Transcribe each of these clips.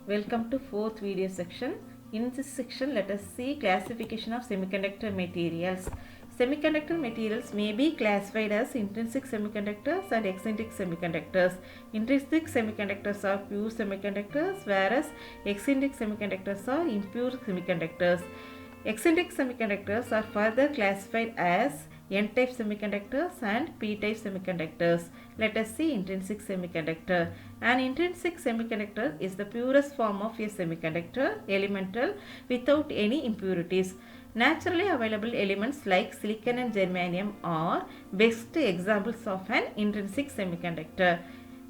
Welcome to fourth video section. In this section, let us see classification of semiconductor materials. Semiconductor materials may be classified as intrinsic semiconductors and extrinsic semiconductors. Intrinsic semiconductors are pure semiconductors, whereas extrinsic semiconductors are impure semiconductors. Extrinsic semiconductors are further classified as N-type semiconductors and P-type semiconductors. Let us see intrinsic semiconductor. An intrinsic semiconductor is the purest form of a semiconductor, elemental, without any impurities. Naturally available elements like silicon and germanium are best examples of an intrinsic semiconductor.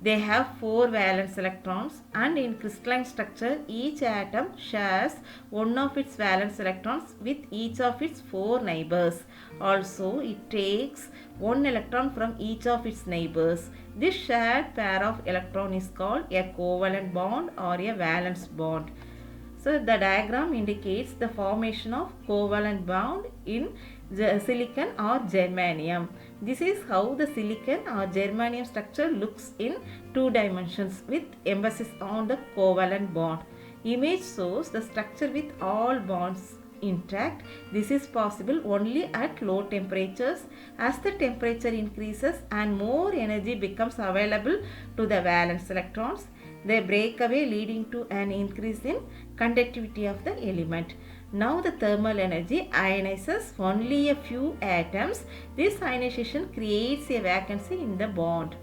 They have 4 valence electrons, and in crystalline structure each atom shares one of its valence electrons with each of its 4 neighbors. Also, it takes one electron from each of its neighbors. This shared pair of electron is called a covalent bond or a valence bond. So the diagram indicates the formation of covalent bond in silicon or germanium. This is how the silicon or germanium structure looks in 2 dimensions with emphasis on the covalent bond. Image shows the structure with all bonds intact. This is possible only at low temperatures. As the temperature increases and more energy becomes available to the valence electrons, they break away, leading to an increase in conductivity of the element. Now the thermal energy ionizes only a few atoms. This ionization creates a vacancy in the bond.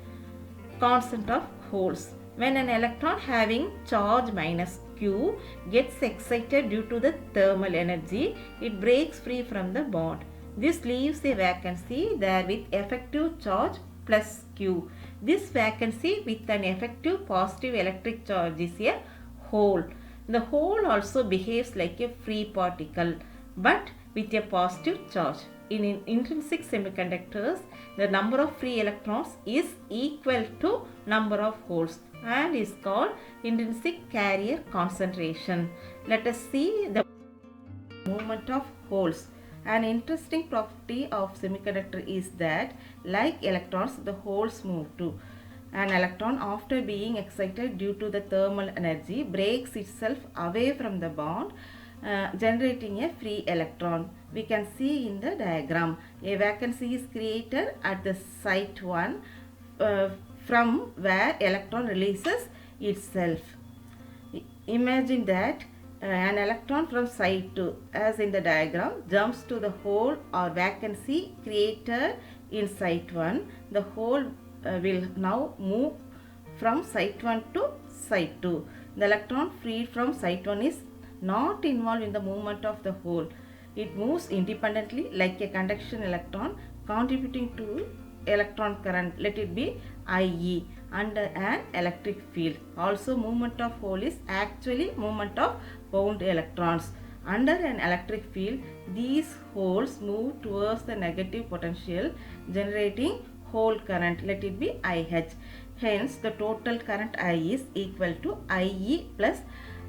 Constant of holes. When an electron having charge minus Q gets excited due to the thermal energy, it breaks free from the bond. This leaves a vacancy there with effective charge plus Q. This vacancy with an effective positive electric charge is a hole. The hole also behaves like a free particle but with a positive charge. In intrinsic semiconductors, the number of free electrons is equal to number of holes and is called intrinsic carrier concentration. Let us see the movement of holes. An interesting property of semiconductor is that, like electrons, the holes move too. An electron, after being excited due to the thermal energy, breaks itself away from the bond, generating a free electron. We can see in the diagram, a vacancy is created at the site 1 from where electron releases itself. Imagine that an electron from site 2, as in the diagram, jumps to the hole or vacancy created in site 1. The hole will now move from site 1 to site 2. The electron freed from site 1 is not involved in the movement of the hole. It moves independently like a conduction electron, contributing to electron current, let it be IE, under an electric field. Also, movement of hole is actually movement of bound electrons. Under an electric field, these holes move towards the negative potential, generating hole current, let it be IH. Hence, the total current I is equal to IE plus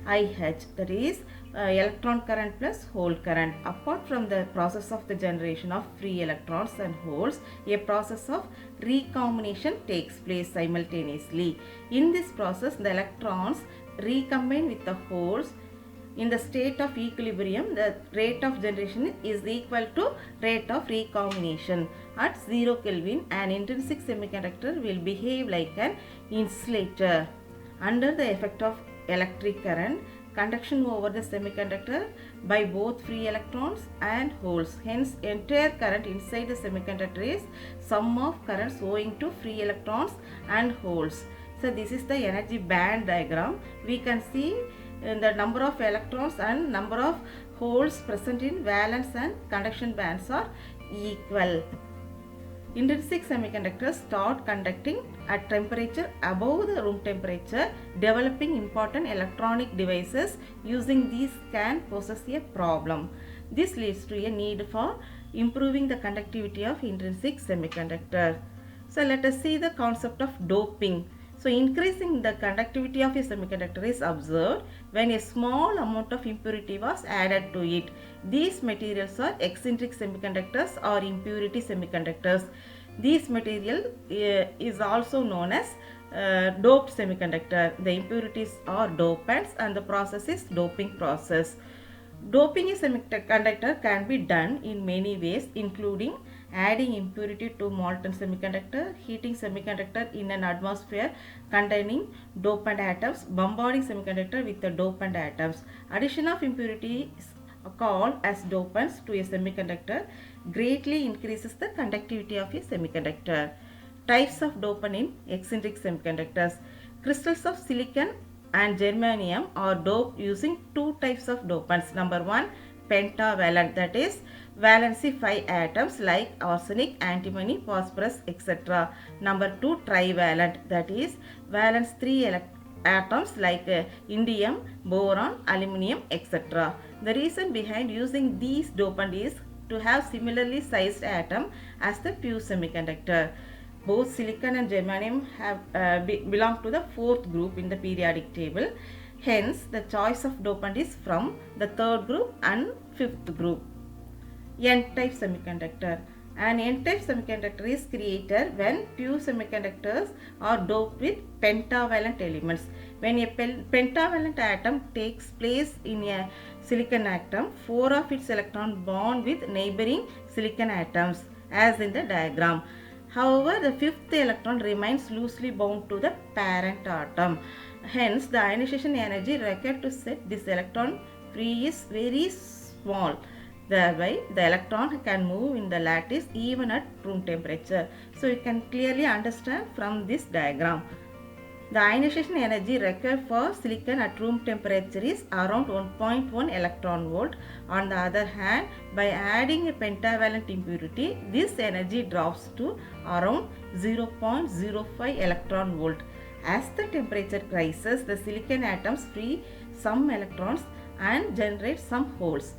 IH, that is electron current plus hole current. Apart from the process of the generation of free electrons and holes, a process of recombination takes place simultaneously. In this process, the electrons recombine with the holes. In the state of equilibrium, the rate of generation is equal to rate of recombination. At 0 Kelvin, an intrinsic semiconductor will behave like an insulator. Under the effect of electric current, conduction over the semiconductor by both free electrons and holes. Hence, entire current inside the semiconductor is sum of currents owing to free electrons and holes. So, this is the energy band diagram. We can see the number of electrons and number of holes present in valence and conduction bands are equal. Intrinsic semiconductors start conducting at temperature above the room temperature. Developing important electronic devices using these can poses a problem. This leads to a need for improving the conductivity of intrinsic semiconductor. So let us see the concept of doping. So increasing the conductivity of a semiconductor is observed when a small amount of impurity was added to it. These materials are extrinsic semiconductors or impurity semiconductors. This material is also known as doped semiconductor. The impurities are dopants and the process is doping process. Doping a semiconductor can be done in many ways, including adding impurity to molten semiconductor, heating semiconductor in an atmosphere containing dopant atoms, bombarding semiconductor with the dopant atoms. Addition of impurities called as dopants to a semiconductor greatly increases the conductivity of a semiconductor. Types of dopant in eccentric semiconductors. Crystals of silicon and germanium are doped using two types of dopants. Number one, pentavalent, that is valency 5 atoms like arsenic, antimony, phosphorus, etc. Number two, trivalent, that is valence 3 atoms like indium, boron, aluminium, etc. The reason behind using these dopant is to have similarly sized atom as the pure semiconductor. Both silicon and germanium belong to the fourth group in the periodic table. Hence, the choice of dopant is from the third group and fifth group. N-type semiconductor. An N-type semiconductor is created when pure semiconductors are doped with pentavalent elements. When a pentavalent atom takes place in a silicon atom, 4 of its electrons bond with neighboring silicon atoms, as in the diagram. However, the fifth electron remains loosely bound to the parent atom. Hence, the ionization energy required to set this electron free is very small. Thereby, the electron can move in the lattice even at room temperature. So, you can clearly understand from this diagram. The ionization energy required for silicon at room temperature is around 1.1 electron volt. On the other hand, by adding a pentavalent impurity, this energy drops to around 0.05 electron volt. As the temperature rises, the silicon atoms free some electrons and generate some holes.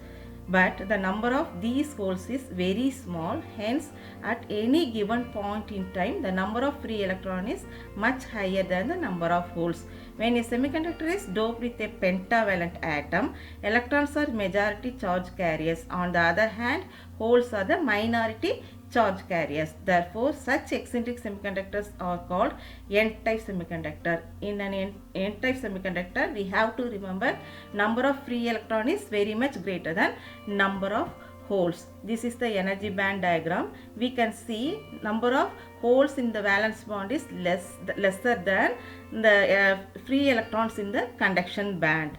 But the number of these holes is very small. Hence, at any given point in time, the number of free electrons is much higher than the number of holes. When a semiconductor is doped with a pentavalent atom, electrons are majority charge carriers. On the other hand, holes are the minority charge carriers. Therefore, such eccentric semiconductors are called N-type semiconductor. In an N-type semiconductor, we have to remember number of free electron is very much greater than number of holes. This is the energy band diagram. We can see number of holes in the valence bond is lesser than the free electrons in the conduction band.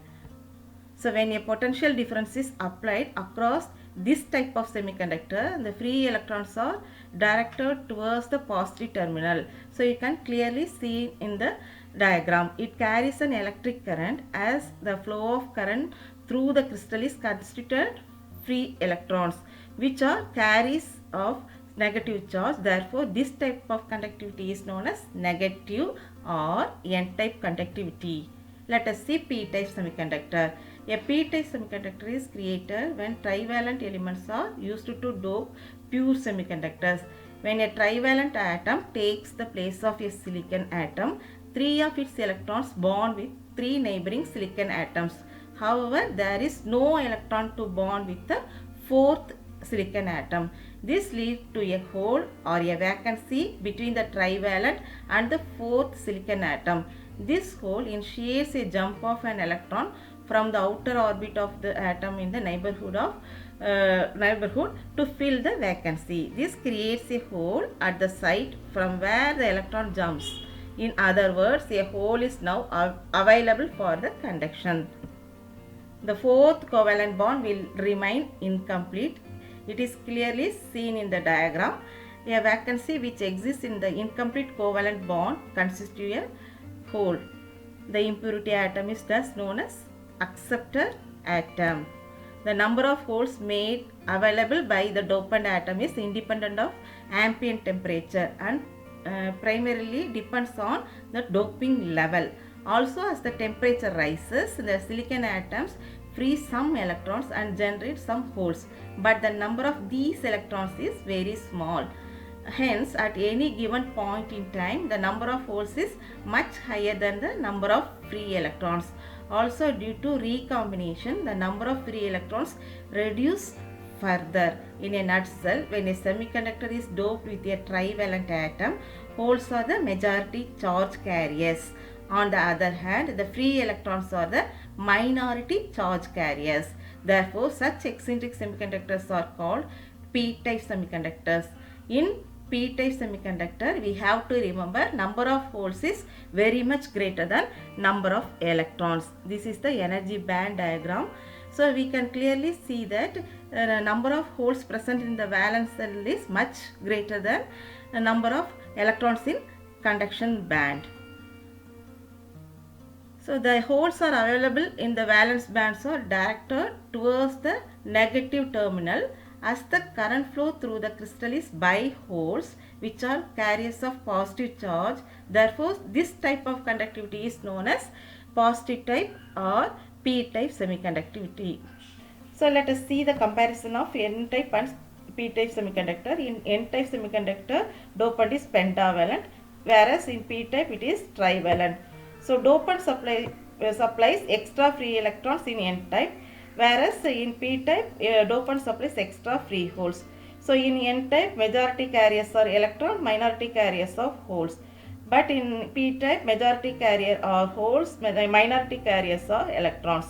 So, when a potential difference is applied across this type of semiconductor, the free electrons are directed towards the positive terminal. So, you can clearly see in the diagram. It carries an electric current as the flow of current through the crystal is constituted free electrons, which are carriers of negative charge. Therefore, this type of conductivity is known as negative or N-type conductivity. Let us see P-type semiconductor. A P-type semiconductor is created when trivalent elements are used to dope pure semiconductors. When a trivalent atom takes the place of a silicon atom, 3 of its electrons bond with 3 neighboring silicon atoms. However, there is no electron to bond with the 4th silicon atom. This leads to a hole or a vacancy between the trivalent and the 4th silicon atom. This hole initiates a jump of an electron from the outer orbit of the atom in the neighborhood to fill the vacancy. This creates a hole at the site from where the electron jumps. In other words, a hole is now available for the conduction. The 4th covalent bond will remain incomplete. It is clearly seen in the diagram. A vacancy which exists in the incomplete covalent bond consists of a hole. The impurity atom is thus known as acceptor atom. The number of holes made available by the dopant atom is independent of ambient temperature and primarily depends on the doping level. Also, as the temperature rises, the silicon atoms free some electrons and generate some holes, but the number of these electrons is very small. Hence, at any given point in time, the number of holes is much higher than the number of free electrons. Also, due to recombination, the number of free electrons reduce further. In a nutshell, when a semiconductor is doped with a trivalent atom, holes are the majority charge carriers. On the other hand, the free electrons are the minority charge carriers. Therefore, such eccentric semiconductors are called p-type semiconductors. In p-type semiconductor, we have to remember number of holes is very much greater than number of electrons. This is the energy band diagram. So we can clearly see that the number of holes present in the valence cell is much greater than the number of electrons in conduction band. So the holes are available in the valence bands are directed towards the negative terminal, as the current flow through the crystal is by holes which are carriers of positive charge. Therefore, this type of conductivity is known as positive type or p-type semiconductivity. So let us see the comparison of n-type and p-type semiconductor. In n-type semiconductor, dopant is pentavalent, whereas in p-type it is trivalent. So dopant supplies extra free electrons in n-type, whereas in p-type dopant supplies extra free holes. So in n-type majority carriers are electron, minority carriers of holes. But in p-type majority carrier are holes, minority carriers are electrons.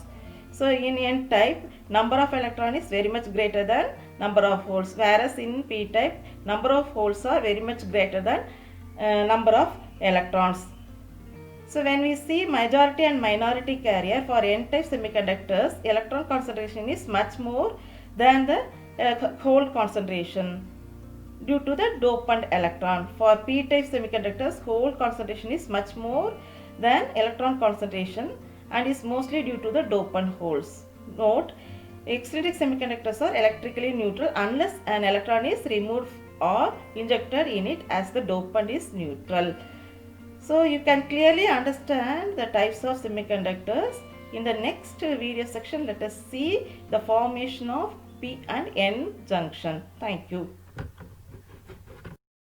So in n-type number of electrons is very much greater than number of holes, whereas in p-type number of holes are very much greater than number of electrons. So when we see majority and minority carrier for n-type semiconductors, electron concentration is much more than the hole concentration due to the dopant electron. For p-type semiconductors, hole concentration is much more than electron concentration and is mostly due to the dopant holes. Note, eccentric semiconductors are electrically neutral unless an electron is removed or injected in it, as the dopant is neutral. So you can clearly understand the types of semiconductors. In the next video section, let us see the formation of P and N junction. Thank you.